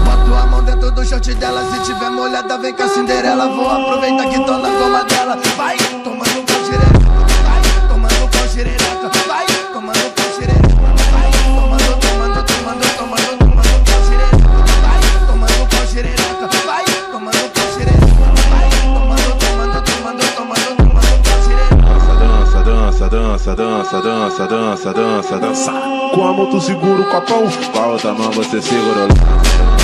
Boto a mão dentro do short dela, se tiver molhada vem com a Cinderela. Vou aproveitar que tô na goma dela. Vai tomando pau xereca, vai tomando pau xereca, vai tomando pau xereca, vai tomando pau xereca, vai tomando pau xereca, vai tomando pau xereca, vai tomando pau xereca. Dança. Com a mão tu segura o copão, com a outra mão você segura o